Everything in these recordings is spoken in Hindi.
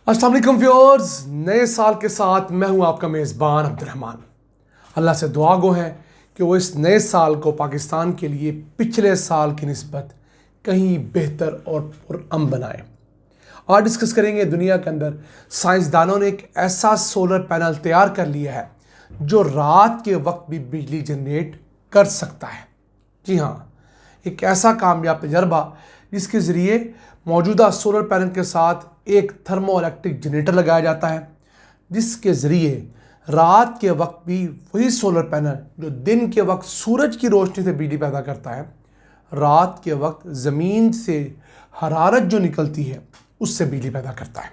अस्सलाम वालेकुम व्यूअर्स, नए साल के साथ मैं हूं आपका मेज़बान अब्दुर्रहमान। अल्लाह से दुआ गो है कि वो इस नए साल को पाकिस्तान के लिए पिछले साल की निस्बत कहीं बेहतर और पुरअमन बनाए। आज डिस्कस करेंगे दुनिया के अंदर साइंसदानों ने एक ऐसा सोलर पैनल तैयार कर लिया है जो रात के वक्त भी बिजली जनरेट कर सकता है। जी हाँ, एक ऐसा कामयाब तजर्बा जिसके ज़रिए मौजूदा सोलर पैनल के साथ एक थर्मो इलेक्ट्रिक जनरेटर लगाया जाता है, जिसके ज़रिए रात के वक्त भी वही सोलर पैनल जो दिन के वक्त सूरज की रोशनी से बिजली पैदा करता है, रात के वक्त ज़मीन से हरारत जो निकलती है उससे बिजली पैदा करता है।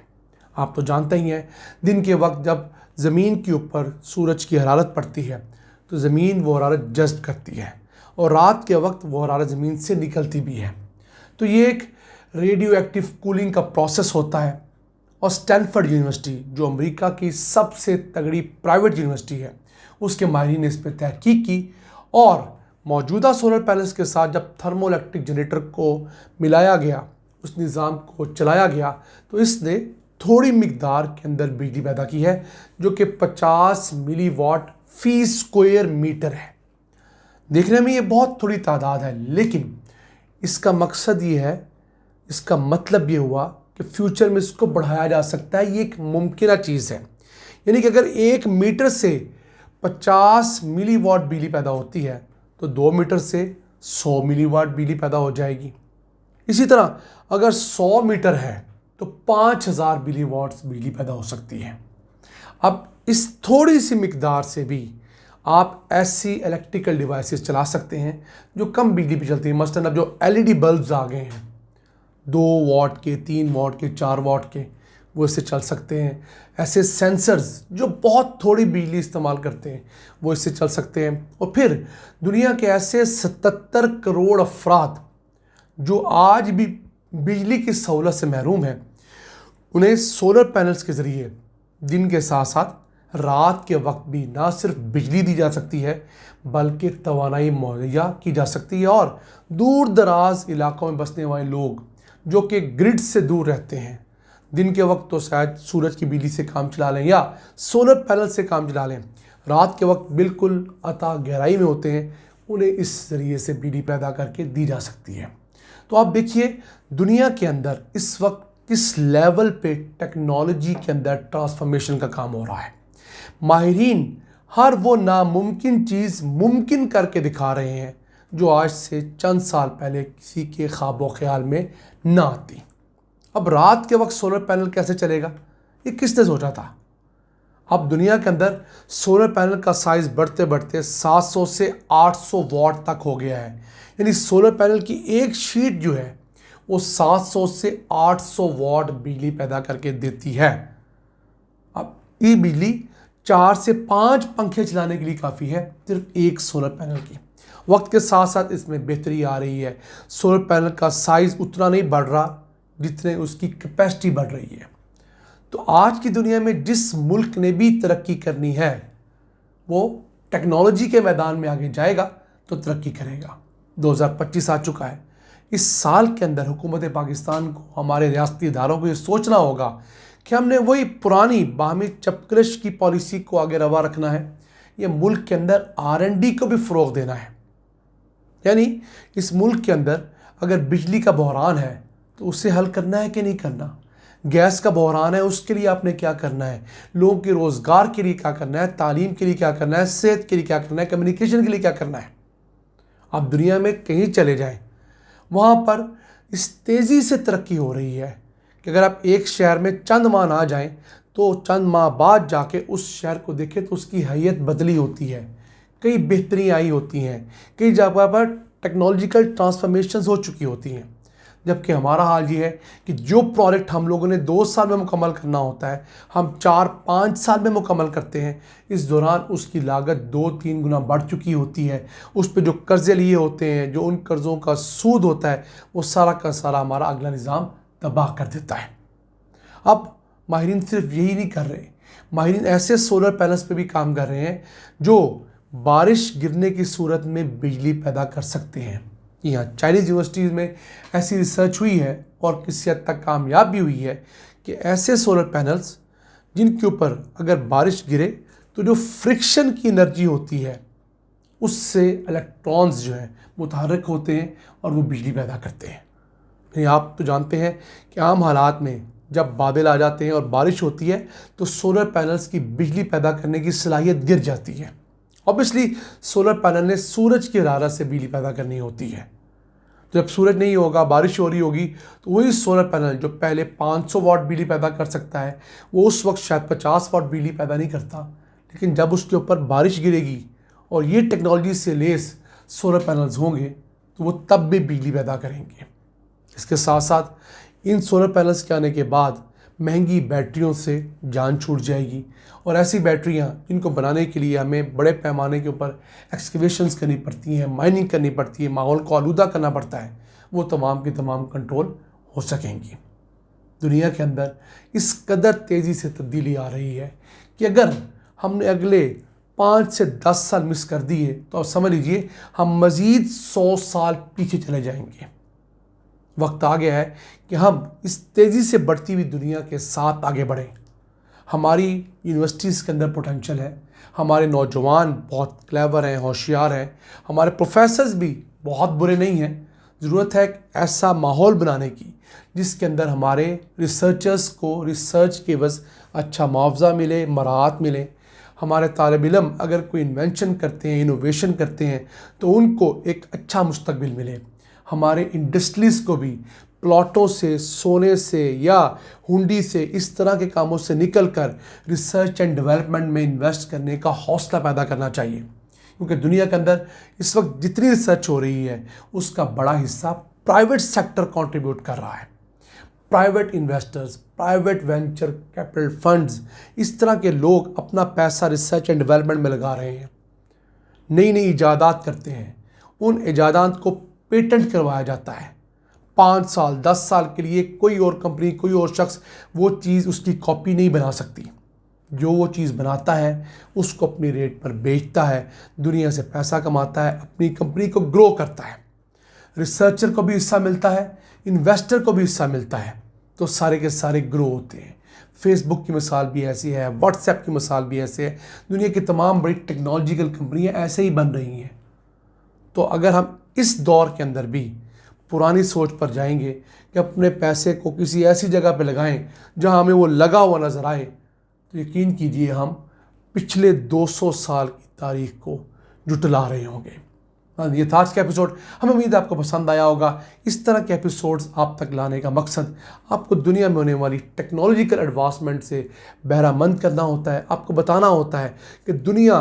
आप तो जानते ही हैं, दिन के वक्त जब ज़मीन के ऊपर सूरज की हरारत पड़ती है तो ज़मीन वो हरारत जज़्ब करती है और रात के वक्त वो हरारत ज़मीन से निकलती भी है। तो ये एक रेडियो एक्टिव कूलिंग का प्रोसेस होता है और स्टैनफोर्ड यूनिवर्सिटी, जो अमेरिका की सबसे तगड़ी प्राइवेट यूनिवर्सिटी है, उसके माहिरीन ने इस पर तहकीक की और मौजूदा सोलर पैनल्स के साथ जब थर्मो इलेक्ट्रिक जनरेटर को मिलाया गया, उस निज़ाम को चलाया गया, तो इसने थोड़ी मिकदार के अंदर बिजली पैदा की है जो कि 50 मिली वाट फी स्क्वायर मीटर है। देखने में ये बहुत थोड़ी तादाद है, लेकिन इसका मकसद ये है, इसका मतलब ये हुआ कि फ्यूचर में इसको बढ़ाया जा सकता है। ये एक मुमकिन चीज़ है। यानी कि अगर 1 मीटर से 50 मिली वाट बिजली पैदा होती है तो 2 मीटर से 100 मिली वाट बिजली पैदा हो जाएगी। इसी तरह अगर 100 मीटर है तो 5000 मिली वाट्स बिजली पैदा हो सकती है। अब इस थोड़ी सी मिकदार से भी आप ऐसी इलेक्ट्रिकल डिवाइसेस चला सकते हैं जो कम बिजली पे चलती हैं। मसलन अब जो एलईडी बल्ब्स आ गए हैं, 2 वाट के, 3 वाट के, 4 वाट के, वो इससे चल सकते हैं। ऐसे सेंसर्स जो बहुत थोड़ी बिजली इस्तेमाल करते हैं वो इससे चल सकते हैं। और फिर दुनिया के ऐसे 77 करोड़ अफराद जो आज भी बिजली की सहूलत से महरूम हैं, उन्हें सोलर पैनल्स के ज़रिए दिन के साथ साथ रात के वक्त भी ना सिर्फ बिजली दी जा सकती है बल्कि तवानाई मुहैया की जा सकती है। और दूर दराज इलाकों में बसने वाले लोग जो कि ग्रिड से दूर रहते हैं, दिन के वक्त तो शायद सूरज की बिजली से काम चला लें या सोलर पैनल से काम चला लें, रात के वक्त बिल्कुल अता गहराई में होते हैं, उन्हें इस ज़रिए से बिजली पैदा करके दी जा सकती है। तो आप देखिए दुनिया के अंदर इस वक्त किस लेवल पे टेक्नोलॉजी के अंदर ट्रांसफॉर्मेशन का काम हो रहा है। माहिरीन हर वो नामुमकिन चीज़ मुमकिन करके दिखा रहे हैं जो आज से चंद साल पहले किसी के ख्वाबो ख्याल में ना आती। अब रात के वक्त सोलर पैनल कैसे चलेगा, ये किसने सोचा था। अब दुनिया के अंदर सोलर पैनल का साइज़ बढ़ते बढ़ते 700 से 800 वाट तक हो गया है। यानी सोलर पैनल की एक शीट जो है वो 700 से 800 वाट बिजली पैदा करके देती है। अब ये बिजली 4 से 5 पंखे चलाने के लिए काफ़ी है, सिर्फ एक सोलर पैनल की। वक्त के साथ साथ इसमें बेहतरी आ रही है। सोलर पैनल का साइज़ उतना नहीं बढ़ रहा जितने उसकी कैपेसिटी बढ़ रही है। तो आज की दुनिया में जिस मुल्क ने भी तरक्की करनी है वो टेक्नोलॉजी के मैदान में आगे जाएगा तो तरक्की करेगा। 2025 आ चुका है। इस साल के अंदर हुकूमत पाकिस्तान को, हमारे रियासती इदारों को ये सोचना होगा कि हमने वही पुरानी बाहमी चपकलिश की पॉलिसी को आगे रवा रखना है। ये मुल्क के अंदर R&D को भी फ़रोग़ देना है। यानी इस मुल्क के अंदर अगर बिजली का बहरान है तो उसे हल करना है कि नहीं करना। गैस का बहरान है, उसके लिए आपने क्या करना है, लोगों के रोज़गार के लिए क्या करना है, तालीम के लिए क्या करना है, सेहत के लिए क्या करना है, कम्युनिकेशन के लिए क्या करना है। आप दुनिया में कहीं चले जाएं, वहाँ पर इस तेज़ी से तरक्की हो रही है कि अगर आप एक शहर में चंद माह ना जाएं तो चंद माह बाद जाके उस शहर को देखें तो उसकी हैयत बदली होती है, कई बेहतरी आई होती हैं, कई जगह पर टेक्नोलॉजिकल ट्रांसफॉर्मेशंस हो चुकी होती हैं। जबकि हमारा हाल ये है कि जो प्रोजेक्ट हम लोगों ने 2 साल में मुकम्मल करना होता है हम 4-5 साल में मुकम्मल करते हैं। इस दौरान उसकी लागत 2-3 गुना बढ़ चुकी होती है। उस पर जो कर्ज़े लिए होते हैं, जो उन कर्ज़ों का सूद होता है, वो सारा का सारा हमारा अगला निज़ाम तबाह कर देता है। अब माहिरीन सिर्फ यही नहीं कर रहे, माहिरीन ऐसे सोलर पैनल्स पे भी काम कर रहे हैं जो बारिश गिरने की सूरत में बिजली पैदा कर सकते हैं। यहाँ चाइनीज़ यूनिवर्सिटीज़ में ऐसी रिसर्च हुई है और किसी हद तक कामयाब भी हुई है कि ऐसे सोलर पैनल्स जिनके ऊपर अगर बारिश गिरे तो जो फ्रिक्शन की एनर्जी होती है उससे इलेक्ट्रॉन्स जो हैं मुतहर्रिक होते हैं और वो बिजली पैदा करते हैं। यानी आप तो जानते हैं कि आम हालात में जब बादल आ जाते हैं और बारिश होती है तो सोलर पैनल्स की बिजली पैदा करने की सलाहियत गिर जाती है। ऑब्वियसली सोलर पैनल ने सूरज की हरारत से बिजली पैदा करनी होती है। तो जब सूरज नहीं होगा, बारिश हो रही होगी, तो वही सोलर पैनल जो पहले 500 वाट बिजली पैदा कर सकता है वो उस वक्त शायद 50 वाट बिजली पैदा नहीं करता। लेकिन जब उसके ऊपर बारिश गिरेगी और ये टेक्नोलॉजी से लेस सोलर पैनल्स होंगे तो वो तब भी बिजली पैदा करेंगे। इसके साथ साथ इन सोलर पैनल्स के आने के बाद महंगी बैटरियों से जान छूट जाएगी और ऐसी बैटरियां जिनको बनाने के लिए हमें बड़े पैमाने के ऊपर एक्सकवेशंस करनी पड़ती हैं, माइनिंग करनी पड़ती है, माहौल को आलूदा करना पड़ता है, वो तमाम की तमाम कंट्रोल हो सकेंगी। दुनिया के अंदर इस कदर तेज़ी से तब्दीली आ रही है कि अगर हमने अगले 5 से 10 साल मिस कर दिए तो आप समझ लीजिए हम मज़ीद 100 साल पीछे चले जाएंगे। वक्त आ गया है कि हम इस तेज़ी से बढ़ती हुई दुनिया के साथ आगे बढ़ें। हमारी यूनिवर्सिटीज़ के अंदर पोटेंशियल है, हमारे नौजवान बहुत क्लेवर हैं, होशियार हैं, हमारे प्रोफेसर्स भी बहुत बुरे नहीं हैं। ज़रूरत है एक ऐसा माहौल बनाने की जिसके अंदर हमारे रिसर्चर्स को रिसर्च के बस अच्छा मुआवजा मिले, मराहत मिले। हमारे तालिब इल्म अगर कोई इन्वेंशन करते हैं, इनोवेशन करते हैं तो उनको एक अच्छा मुस्तकबिल मिले। हमारे इंडस्ट्रीज़ को भी प्लॉटों से, सोने से या हुंडी से, इस तरह के कामों से निकल कर रिसर्च एंड डेवलपमेंट में इन्वेस्ट करने का हौसला पैदा करना चाहिए। क्योंकि दुनिया के अंदर इस वक्त जितनी रिसर्च हो रही है उसका बड़ा हिस्सा प्राइवेट सेक्टर कंट्रीब्यूट कर रहा है। Private investors, private venture capital funds, इस तरह के लोग अपना पैसा रिसर्च एंड डेवलपमेंट में लगा रहे हैं, नई नई इजादात करते हैं, उन इजादात को पेटेंट करवाया जाता है। 5 साल 10 साल के लिए कोई और कंपनी, कोई और शख्स वो चीज़ उसकी कॉपी नहीं बना सकती। जो वो चीज़ बनाता है उसको अपनी रेट पर बेचता है, दुनिया से पैसा कमाता है, अपनी कंपनी को ग्रो करता है। रिसर्चर को भी हिस्सा मिलता है, इन्वेस्टर को भी हिस्सा मिलता है, तो सारे के सारे ग्रो होते हैं। फेसबुक की मिसाल भी ऐसी है, व्हाट्सएप की मिसाल भी ऐसी है, दुनिया की तमाम बड़ी टेक्नोलॉजिकल कंपनियां ऐसे ही बन रही हैं। तो अगर हम इस दौर के अंदर भी पुरानी सोच पर जाएंगे कि अपने पैसे को किसी ऐसी जगह पर लगाएं जहां हमें वो लगा हुआ नज़र आए, तो यकीन कीजिए हम पिछले 200 साल की तारीख को जुटला रहे होंगे। ये था आज का एपिसोड। हमें उम्मीद है आपको पसंद आया होगा। इस तरह के एपिसोड्स आप तक लाने का मकसद आपको दुनिया में होने वाली टेक्नोलॉजिकल एडवांसमेंट से बहरामंद करना होता है, आपको बताना होता है कि दुनिया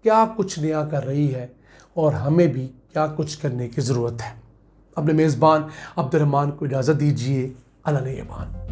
क्या कुछ नया कर रही है और हमें भी क्या कुछ करने की ज़रूरत है। अपने मेज़बान अब्दुर्रहमान को इजाज़त दीजिए। अल्लाह निगहबान।